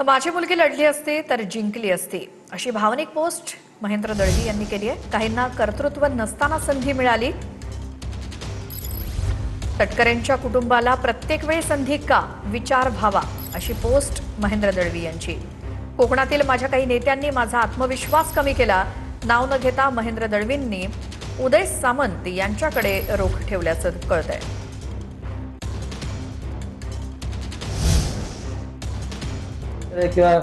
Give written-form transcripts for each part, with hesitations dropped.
माझी मुलगी लढली असती तर जिंकली असती, अशी भावनिक पोस्ट महेंद्र दळवी यांनी केली आहे। काहींना कर्तृत्व नसताना संधी मिळाली, तटकरेंच्या कुटुंबाला प्रत्येक वेळी संधी का, विचार व्हावा, अशी पोस्ट महेंद्र दळवी यांची। कोकणातील माझ्या काही नेत्यांनी माझा आत्मविश्वास कमी केला, नाव न घेता महेंद्र दळवींनी उदय सामंत यांच्याकडे रोख ठेवल्याचं कळतंय। किंवा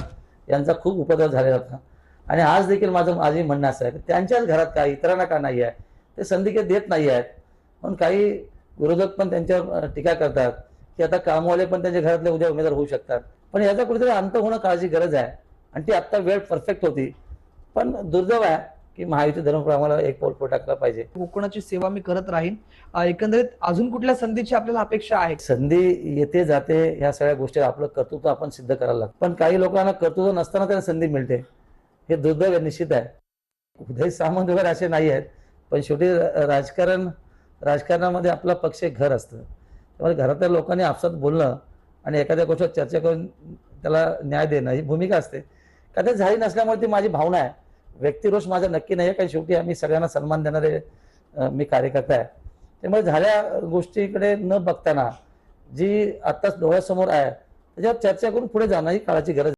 यांचा खूप उपद्रव झालेला होता आणि आज देखील माझी म्हणणं असं आहे की त्यांच्याच घरात काय इतरांना का नाही आहे, ते संधी काही देत नाही आहेत। म्हणून काही विरोधक पण त्यांच्यावर टीका करतात की आता कामवाले पण त्यांच्या घरातले उद्या उमेदवार होऊ शकतात, पण याचा कुठेतरी अंत होणं काळाची गरज आहे आणि ती आत्ता वेळ परफेक्ट होती। पण दुर्दैव आहे की महायुती धर्म आम्हाला एक पाऊल पुढे टाकलं पाहिजे। कोकणाची सेवा मी करत राहीन। एकंदरीत अजून कुठल्या संधीची आपल्याला अपेक्षा आहे? संधी येते जाते, ह्या सगळ्या गोष्टी आपलं कर्तृत्व आपण सिद्ध करायला लागतं, पण काही लोकांना कर्तृत्व नसताना त्यांना संधी मिळते, हे दुर्दैव निश्चित आहे। उदय सामंत वगैरे असे नाही आहेत, पण शेवटी राजकारणामध्ये आपला पक्ष एक घर असतं, त्यामुळे घरातल्या लोकांनी आपसात बोलणं आणि एखाद्या गोष्टीवर चर्चा करून त्याला न्याय देणं ही भूमिका असते। का ते झाली नसल्यामुळे ती माझी भावना आहे, व्यक्तिरोष माझा नक्की नाही आहे, कारण शेवटी आम्ही सगळ्यांना सन्मान देणारे मी कार्यकर्ता आहे। त्यामुळे झाल्या गोष्टीकडे न बघताना जी आत्ताच डोळ्यासमोर आहे त्याच्यावर चर्चा करून पुढे जाणं ही काळाची गरज आहे।